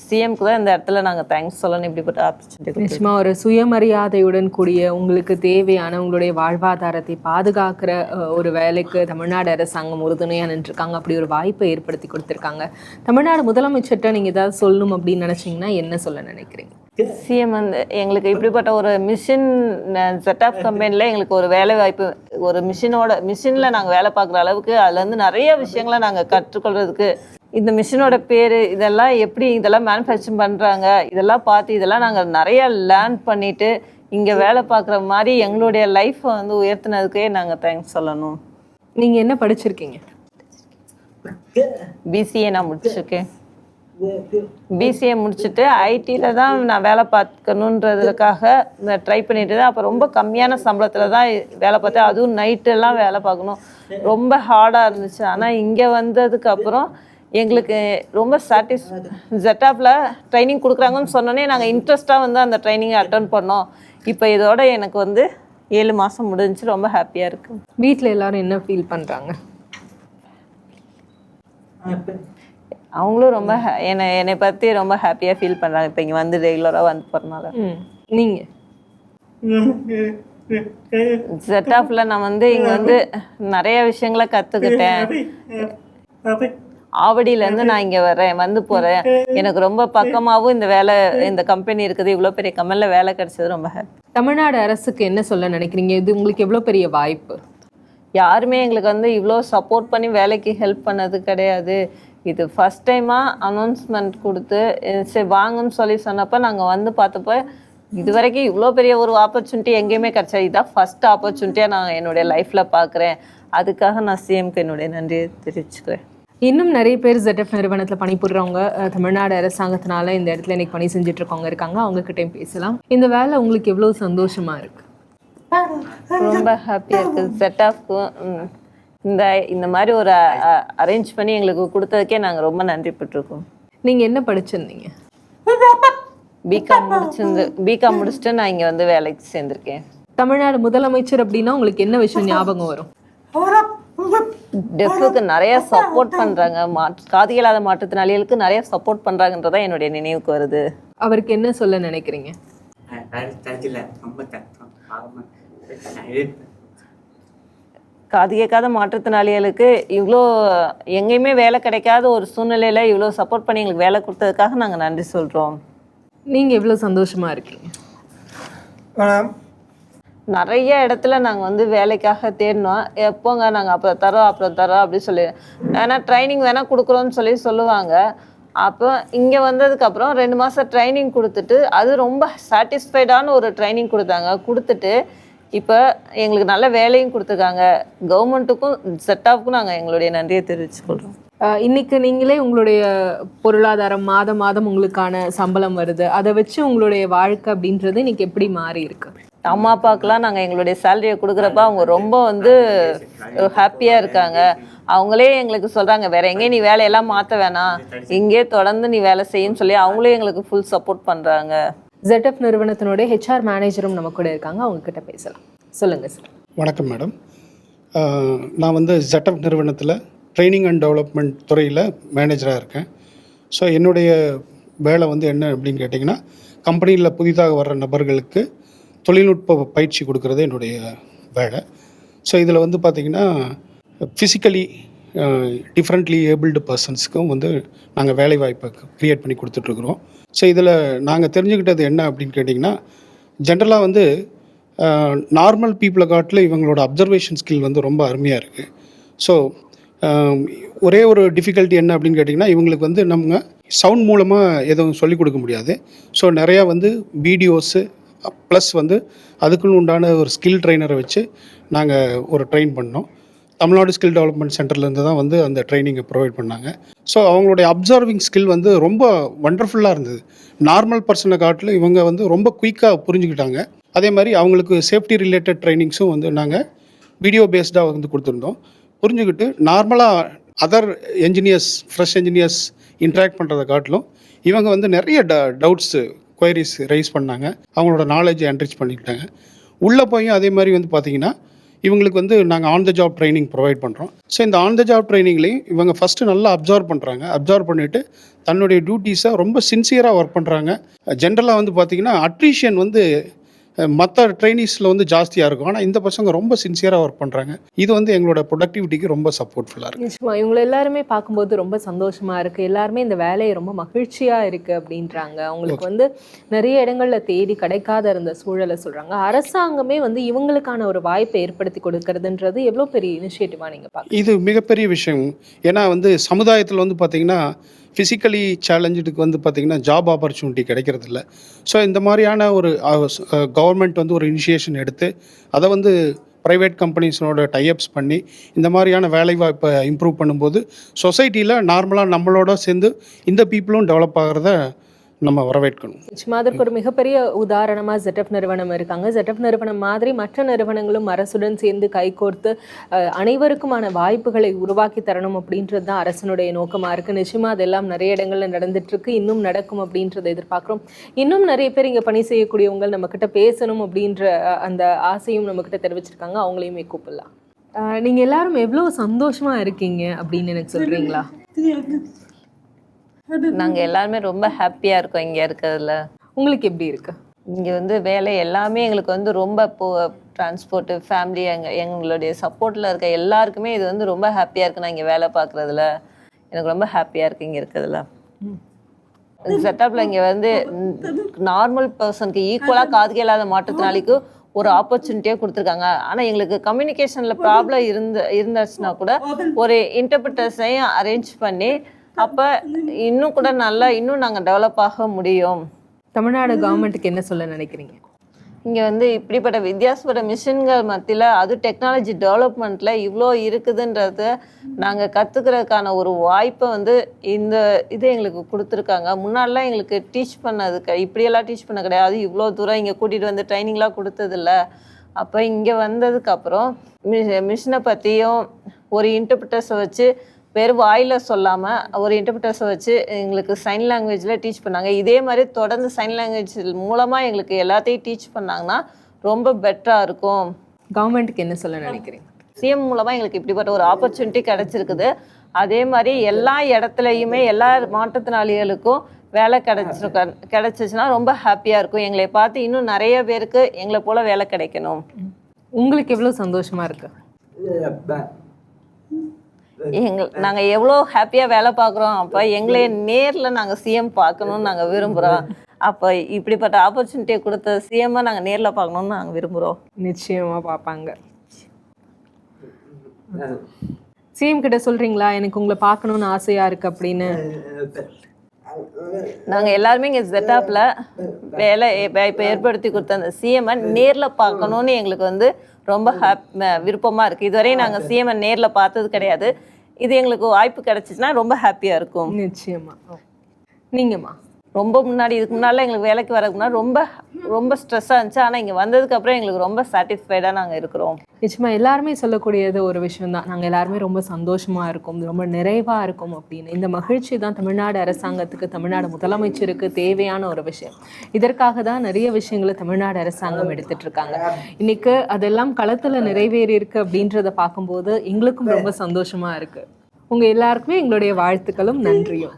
சிஎம்க்கு தான் இந்த இடத்துல நாங்கள் தேங்க்ஸ் சொல்லணும் இப்படிப்பட்ட ஆப்பர்ச்சுனிட்டி. நிச்சயமாக ஒரு சுயமரியாதையுடன் கூடிய உங்களுக்கு தேவையான உங்களுடைய வாழ்வாதாரத்தை பாதுகாக்கிற ஒரு வேலைக்கு தமிழ்நாடு அரசாங்கம் உறுதுணையாக நின்றுருக்காங்க. அப்படி ஒரு வாய்ப்பை ஏற்படுத்தி கொடுத்துருக்காங்க. தமிழ்நாடு முதலமைச்சர்கிட்ட நீங்கள் ஏதாவது சொல்லணும் அப்படின்னு நினச்சிங்கன்னா என்ன சொல்ல நினைக்கிறீங்க? சிஎம் வந்து எங்களுக்கு இப்படிப்பட்ட ஒரு மிஷின் செட்டப் கம்பெனியில் எங்களுக்கு ஒரு வேலை வாய்ப்பு, ஒரு மிஷினில் நாங்கள் வேலை பார்க்குற அளவுக்கு அதுலேருந்து நிறைய விஷயங்களை நாங்கள் கற்றுக்கொள்கிறதுக்கு, இந்த மிஷினோட பேர் இதெல்லாம் எப்படி இதெல்லாம் மேனுஃபேக்சரிங் பண்ணுறாங்க இதெல்லாம் பார்த்து இதெல்லாம் நாங்கள் நிறையா லேர்ன் பண்ணிவிட்டு இங்கே வேலை பார்க்குற மாதிரி எங்களுடைய லைஃப்பை வந்து உயர்த்தினதுக்கே நாங்கள் தேங்க்ஸ் சொல்லணும். நீங்கள் என்ன படிச்சிருக்கீங்க? பிசிஏ நான் முடிச்சிருக்கேன். பிசிஏ முடிச்சுட்டு ஐடியில் தான் நான் வேலை பார்க்கணுன்றதுக்காக ட்ரை பண்ணிட்டு தான். அப்போ ரொம்ப கம்மியான சம்பளத்தில் தான் வேலை பார்த்தேன். அதுவும் நைட்டெல்லாம் வேலை பார்க்கணும். ரொம்ப ஹார்டாக இருந்துச்சு. ஆனால் இங்கே வந்ததுக்கப்புறம் எங்களுக்கு ரொம்ப ZFல ட்ரைனிங் கொடுக்குறாங்கன்னு சொன்னோன்னே நாங்கள் இன்ட்ரெஸ்ட்டாக வந்து அந்த ட்ரைனிங்கை அட்டன் பண்ணோம். இப்போ இதோட எனக்கு வந்து 7 மாதம் முடிஞ்சிச்சு. ரொம்ப ஹாப்பியாக இருக்குது. வீட்டில் எல்லாரும் என்ன ஃபீல் பண்ணுறாங்க? அவங்களும் ரொம்ப என்னை பற்றி ரொம்ப ஹாப்பியாக ஃபீல் பண்ணுறாங்க. இப்போ இங்கே வந்து ரெகுலராக வந்து போகிறனால. நீங்கள்? ZFல நான் வந்து இங்கே வந்து நிறைய விஷயங்களை கற்றுக்கிட்டேன். ஆவடியிலேருந்து நான் இங்கே வந்து போகிறேன். எனக்கு ரொம்ப பக்கமாகவும் இந்த கம்பெனி இருக்குது. இவ்வளோ பெரிய கம்பெனியில் வேலை கிடைச்சது ரொம்ப ஹாப்பி. தமிழ்நாடு அரசுக்கு என்ன சொல்ல நினைக்கிறீங்க? இது உங்களுக்கு எவ்வளோ பெரிய வாய்ப்பு. யாருமே எங்களுக்கு வந்து இவ்வளோ சப்போர்ட் பண்ணி வேலைக்கு ஹெல்ப் பண்ணது கிடையாது. இது ஃபஸ்ட் டைமாக அனௌன்ஸ்மெண்ட் கொடுத்து சரி வாங்கன்னு சொல்லி சொன்னப்போ நாங்கள் வந்து பார்த்தப்போ இது வரைக்கும் இவ்வளோ பெரிய ஒரு ஆப்பர்ச்சுனிட்டி எங்கேயுமே கிடைச்சா. இதுதான் ஃபஸ்ட் ஆப்பர்ச்சுனிட்டியாக நான் என்னுடைய லைஃப்பில் பார்க்குறேன். அதுக்காக நான் சிஎம்க்கு என்னுடைய நன்றியை தெரிவிச்சுக்கிறேன். இன்னும் நிறைய பேர் ZF நிறுவனத்தில் பணிபுரிறவங்க தமிழ்நாடு அரசாங்கத்தினால இந்த இடத்துல இன்னைக்கு பணி செஞ்சுட்டு இருக்கவங்க இருக்காங்க. அவங்ககிட்டையும் பேசலாம். இந்த வேலை உங்களுக்கு எவ்வளோ சந்தோஷமா இருக்கு? ரொம்ப ஹாப்பியாக இருக்குது. ZFக்கும் இந்த மாதிரி ஒரு அரேஞ்ச் பண்ணி எங்களுக்கு கொடுத்ததுக்கே நாங்கள் ரொம்ப நன்றிப்பட்டிருக்கோம். நீங்கள் என்ன படிச்சிருந்தீங்க? பிகாம் முடிச்சுட்டு நான் இங்கே வந்து வேலைக்கு சேர்ந்திருக்கேன். தமிழ்நாடு முதலமைச்சர் அப்படின்னா உங்களுக்கு என்ன விஷயம் ஞாபகம் வரும்? டெஃபுக்கு நிறைய சப்போர்ட் பண்ணுறாங்க, காது கேளாத மாற்றுத்திறனாளிகளுக்கு நிறைய சப்போர்ட் பண்ணுறாங்கன்றதான் என்னுடைய நினைவுக்கு வருது. அவருக்கு என்ன சொல்ல நினைக்கிறீங்க? காது கேட்காத மாற்றுத்திறனாளிகளுக்கு இவ்வளோ எங்கேயுமே வேலை கிடைக்காத ஒரு சூழ்நிலையில் இவ்வளோ சப்போர்ட் பண்ணி எங்களுக்கு வேலை கொடுத்ததுக்காக நாங்கள் நன்றி சொல்கிறோம். நீங்கள் எவ்வளோ சந்தோஷமாக இருக்கீங்க? நிறைய இடத்துல நாங்கள் வந்து வேலைக்காக தேடினோம். எப்போங்க நாங்கள் அப்புறம் தரோம் அப்படி சொல்லி, ஏன்னா ட்ரைனிங் வேணால் கொடுக்குறோன்னு சொல்லுவாங்க. அப்போ இங்கே வந்ததுக்கப்புறம் 2 மாதம் ட்ரைனிங் கொடுத்துட்டு அது ரொம்ப சாட்டிஸ்ஃபைடான ஒரு ட்ரைனிங் கொடுத்துட்டு இப்போ எங்களுக்கு நல்ல வேலையும் கொடுத்துருக்காங்க. கவர்மெண்ட்டுக்கும் செட்டாப்புக்கும் நாங்கள் எங்களுடைய நன்றியை தெரிவிச்சுக்கொள்கிறோம். இன்னைக்கு நீங்களே உங்களுடைய பொருளாதாரம் மாதம் உங்களுக்கான சம்பளம் வருது, அதை வச்சு உங்களுடைய வாழ்க்கை அப்படின்றது இன்னைக்கு எப்படி மாறி இருக்கு? அம்மா அப்பாவுக்குலாம் நாங்கள் எங்களுடைய சேலரியை கொடுக்குறப்ப அவங்க ரொம்ப வந்து ஹாப்பியாக இருக்காங்க. அவங்களே எங்களுக்கு சொல்கிறாங்க, வேற எங்கேயும் நீ வேலையெல்லாம் மாற்ற வேணாம், இங்கே தொடர்ந்து நீ வேலை செய்யுன்னு சொல்லி அவங்களே எங்களுக்கு ஃபுல் சப்போர்ட் பண்ணுறாங்க. ZF நிறுவனத்தினுடைய HR மேனேஜரும் நம்ம கூட இருக்காங்க, அவங்க கிட்ட பேசலாம். சொல்லுங்கள் சார். வணக்கம் மேடம். நான் வந்து ZF நிறுவனத்தில் ட்ரைனிங் அண்ட் டெவலப்மெண்ட் துறையில் மேனேஜராக இருக்கேன். ஸோ என்னுடைய வேலை வந்து என்ன அப்படின்னு கேட்டிங்கன்னா, கம்பெனியில் புதிதாக வர்ற நபர்களுக்கு தொழில்நுட்ப பயிற்சி கொடுக்குறது என்னுடைய வேலை. ஸோ இதில் வந்து பார்த்திங்கன்னா ஃபிசிக்கலி டிஃப்ரெண்ட்லி ஏபிள்டு பர்சன்ஸுக்கும் வந்து நாங்கள் வேலைவாய்ப்பை க்ரியேட் பண்ணி கொடுத்துட்ருக்குறோம். ஸோ இதில் நாங்கள் தெரிஞ்சுக்கிட்டது என்ன அப்படின்னு கேட்டிங்கன்னா, ஜென்ரலாக வந்து நார்மல் பீப்புளை காட்டில் இவங்களோட அப்சர்வேஷன் ஸ்கில் வந்து ரொம்ப அருமையாக இருக்குது. ஸோ ஒரே ஒரு டிஃபிகல்ட்டி என்ன அப்படின்னு கேட்டிங்கன்னா, இவங்களுக்கு வந்து நம்ம சவுண்ட் மூலமாக எதுவும் சொல்லிக் கொடுக்க முடியாது. ஸோ நிறையா வந்து வீடியோஸு ப்ளஸ் வந்து அதுக்குன்னு உண்டான ஒரு ஸ்கில் ட்ரைனரை வச்சு நாங்கள் ஒரு ட்ரெயின் பண்ணோம். தமிழ்நாடு ஸ்கில் டெவலப்மெண்ட் சென்டர்லேருந்து தான் வந்து அந்த ட்ரைனிங்கை ப்ரொவைட் பண்ணாங்க. ஸோ அவங்களுடைய அப்சர்விங் ஸ்கில் வந்து ரொம்ப வண்டர்ஃபுல்லாக இருந்தது. நார்மல் பர்சனை காட்டில் இவங்க வந்து ரொம்ப குயிக்காக புரிஞ்சுக்கிட்டாங்க. அதே மாதிரி அவங்களுக்கு சேஃப்டி ரிலேட்டட் ட்ரைனிங்ஸும் வந்து நாங்கள் வீடியோ பேஸ்டாக வந்து கொடுத்துருந்தோம். புரிஞ்சுக்கிட்டு நார்மலாக other engineers, fresh engineers interact பண்ணுறதை காட்டிலும் இவங்க வந்து நிறைய டவுட்ஸு குவைரிஸ் ரைஸ் பண்ணாங்க. அவங்களோட நாலேஜை என்ரிச் பண்ணிக்கிட்டாங்க. உள்ளே போய் அதே மாதிரி வந்து பார்த்திங்கன்னா இவங்களுக்கு வந்து நாங்கள் on the job training provide பண்ணுறோம். ஸோ இந்த ஆன் த ஜாப் ட்ரைனிங்லேயும் இவங்க ஃபஸ்ட்டு நல்லா அப்சர்வ் பண்ணுறாங்க. அப்சர்வ் பண்ணிவிட்டு தன்னுடைய டியூட்டிஸை ரொம்ப சின்சியராக ஒர்க் பண்ணுறாங்க. ஜென்ரலாக வந்து பார்த்திங்கன்னா அட்ரிஷன் வந்து மற்ற ட்ரைனிஸில் வந்து ஜாஸ்தியாக இருக்கும். ஆனால் இந்த பசங்க ரொம்ப சின்சியராக ஒர்க் பண்ணுறாங்க. இது வந்து எங்களோட ப்ரொடக்டிவிட்டிக்கு ரொம்ப சப்போர்ட்ஃபுல்லாக இருக்குது. நிச்சயமா இவங்களை எல்லாருமே பார்க்கும்போது ரொம்ப சந்தோஷமாக இருக்குது. எல்லாருமே இந்த வேலையை ரொம்ப மகிழ்ச்சியாக இருக்குது அப்படின்றாங்க. அவங்களுக்கு வந்து நிறைய இடங்களில் தேடி கிடைக்காத இருந்த சூழலை சொல்கிறாங்க. அரசாங்கமே வந்து இவங்களுக்கான ஒரு வாய்ப்பை ஏற்படுத்தி கொடுக்கறதுன்றது எவ்வளோ பெரிய இனிஷியேட்டிவாக நீங்கள் பார்க்க? இது மிகப்பெரிய விஷயம். ஏன்னா வந்து சமுதாயத்தில் வந்து பார்த்திங்கன்னா ஃபிசிக்கலி சேலஞ்சுக்கு வந்து பார்த்திங்கன்னா ஜாப் ஆப்பர்ச்சுனிட்டி கிடைக்கிறதில்ல. ஸோ இந்த மாதிரியான ஒரு கவர்மெண்ட் வந்து ஒரு இனிஷியேஷன் எடுத்து அதை வந்து ப்ரைவேட் கம்பெனிஸோட டைஅப்ஸ் பண்ணி இந்த மாதிரியான வேலைவாய்ப்பை இம்ப்ரூவ் பண்ணும்போது சொசைட்டியில் நார்மலாக நம்மளோட சேர்ந்து இந்த பீப்புளும் டெவலப் ஆகிறத நம்ம வரவேற்கணும். நிச்சயமா அதற்கு ஒரு மிகப்பெரிய உதாரணமாக ZF நிறுவனம் இருக்காங்க. ZF நிறுவனம் மாதிரி மற்ற நிறுவனங்களும் அரசுடன் சேர்ந்து கைகோர்த்து அனைவருக்குமான வாய்ப்புகளை உருவாக்கி தரணும் அப்படின்றது தான் அரசனுடைய நோக்கமாக இருக்குது. நிச்சயமாக அதெல்லாம் நிறைய இடங்களில் நடந்துட்டுருக்கு, இன்னும் நடக்கும் அப்படின்றத எதிர்பார்க்குறோம். இன்னும் நிறைய பேர் இங்கே பணி செய்யக்கூடியவங்க நம்மக்கிட்ட பேசணும் அப்படின்ற அந்த ஆசையும் நம்மக்கிட்ட தெரிவிச்சிருக்காங்க. அவங்களையுமே கூப்பிடலாம். நீங்கள் எல்லாரும் எவ்வளோ சந்தோஷமாக இருக்கீங்க அப்படின்னு எனக்கு சொல்கிறீங்களா? நாங்கள் எல்லாருமே ரொம்ப ஹாப்பியாக இருக்கோம் இங்கே இருக்கிறதுல. உங்களுக்கு எப்படி இருக்கு? இங்கே வந்து வேலை எல்லாமே எங்களுக்கு வந்து ரொம்ப டிரான்ஸ்போர்ட்டு, ஃபேமிலி, எங்களுடைய சப்போர்ட்டில் இருக்க எல்லாருக்குமே இது வந்து ரொம்ப ஹாப்பியாக இருக்குது. நான் இங்கே வேலை பார்க்குறதுல எனக்கு ரொம்ப ஹாப்பியாக இருக்குது இங்கே இருக்கிறதுல. செட்டப்பில் இங்கே வந்து நார்மல் பர்சனுக்கு ஈக்குவலாக காது கேளாத மாற்றுத்திறனாளிக்கு ஒரு ஆப்பர்ச்சுனிட்டியாக கொடுத்துருக்காங்க. ஆனால் எங்களுக்கு கம்யூனிகேஷனில் ப்ராப்ளம் இருந்துச்சுன்னா கூட ஒரு இன்டர்பிரிட்டர்ஸையும் அரேஞ்ச் பண்ணி அப்போ இன்னும் கூட நல்லா இன்னும் நாங்கள் டெவலப் ஆக முடியும். தமிழ்நாடு கவர்மெண்ட்டுக்கு என்ன சொல்ல நினைக்கிறீங்க? இங்கே வந்து இப்படிப்பட்ட வித்தியாசப்பட்ட மிஷின்கள் மத்தியில் அது டெக்னாலஜி டெவலப்மெண்ட்டில் இவ்வளோ இருக்குதுன்றத நாங்கள் கற்றுக்கிறதுக்கான ஒரு வாய்ப்பை வந்து இந்த இது எங்களுக்கு கொடுத்துருக்காங்க. முன்னாடிலாம் எங்களுக்கு டீச் பண்ணது இப்படியெல்லாம் டீச் பண்ண கிடையாது. இவ்வளோ தூரம் இங்கே கூட்டிகிட்டு வந்து ட்ரைனிங்லாம் கொடுத்ததில்ல. அப்போ இங்கே வந்ததுக்கப்புறம் மிஷினை பற்றியும் ஒரு இன்டர்பிரிட்டர்ஸை வச்சு வெறும் வாயில் சொல்லாமல் ஒரு இன்டர்பிரிட்டர்ஸை வச்சு எங்களுக்கு சைன் லாங்குவேஜில் டீச் பண்ணாங்க. இதே மாதிரி தொடர்ந்து சைன் லாங்குவேஜ் மூலமாக எங்களுக்கு எல்லாத்தையும் டீச் பண்ணாங்கன்னா ரொம்ப பெட்டராக இருக்கும். கவர்மெண்ட்டுக்கு என்ன சொல்ல நினைக்கிறீங்க? சிஎம் மூலமாக எங்களுக்கு இப்படிப்பட்ட ஒரு ஆப்பர்ச்சுனிட்டி கிடச்சிருக்குது. அதே மாதிரி எல்லா இடத்துலையுமே எல்லா மாற்றுத்திறனாளிகளுக்கும் வேலை கிடச்சிச்சுன்னா ரொம்ப ஹாப்பியாக இருக்கும். எங்களை பார்த்து இன்னும் நிறைய பேருக்கு எங்களை போல் வேலை கிடைக்கணும். உங்களுக்கு எவ்வளோ சந்தோஷமா இருக்கு? நாங்கள் எவ்வளோ ஹாப்பியாக வேலை பார்க்குறோம். அப்போ எங்களே நேரில் நாங்கள் சிஎம் பார்க்கணுன்னு நாங்கள் விரும்புகிறோம். அப்போ இப்படிப்பட்ட ஆப்பர்ச்சுனிட்டியை கொடுத்த சிஎம்மை நாங்கள் நேரில் பார்க்கணுன்னு நாங்கள் விரும்புகிறோம். நிச்சயமாக பார்ப்பாங்க. சிஎம் கிட்ட சொல்கிறீங்களா எனக்கு உங்களை பார்க்கணுன்னு ஆசையாக இருக்குது அப்படின்னு? நாங்கள் எல்லாருமே இங்கே ZETAPல வேலை இப்போ ஏற்படுத்தி கொடுத்த அந்த சிஎம்ஐ நேரில் பார்க்கணுன்னு எங்களுக்கு ரொம்ப விருப்பமாக இருக்குது. இதுவரையும் நாங்கள் சிஎம்ஐ நேரில் பார்த்தது கிடையாது. இது எங்களுக்கு வாய்ப்பு கிடைச்சிச்சுன்னா ரொம்ப ஹாப்பியாக இருக்கும். நிச்சயமாக. நீங்கம்மா? ரொம்ப இதுக்கு முன்னால் எங்களுக்கு வேலைக்கு வரதுக்கு முன்னாடி ரொம்ப ஸ்ட்ரெஸ்ஸாக இருந்துச்சு. ஆனால் இங்கே வந்ததுக்கப்புறம் எங்களுக்கு ரொம்ப சாட்டிஸ்ஃபைடாக நாங்கள் இருக்கிறோம். நிச்சயமாக எல்லாருமே சொல்லக்கூடியது ஒரு விஷயம்தான். நாங்கள் எல்லாருமே ரொம்ப சந்தோஷமாக இருக்கோம், ரொம்ப நிறைவாக இருக்கும் அப்படின்னு. இந்த மகிழ்ச்சி தான் தமிழ்நாடு அரசாங்கத்துக்கு, தமிழ்நாடு முதலமைச்சருக்கு தேவையான ஒரு விஷயம். இதற்காக தான் நிறைய விஷயங்களை தமிழ்நாடு அரசாங்கம் எடுத்துட்டு இருக்காங்க. இன்னைக்கு அதெல்லாம் களத்தில் நிறைவேறி இருக்கு அப்படின்றத பார்க்கும்போது எங்களுக்கும் ரொம்ப சந்தோஷமாக இருக்குது. உங்கள் எல்லாருக்குமே எங்களுடைய வாழ்த்துக்களும் நன்றியும்.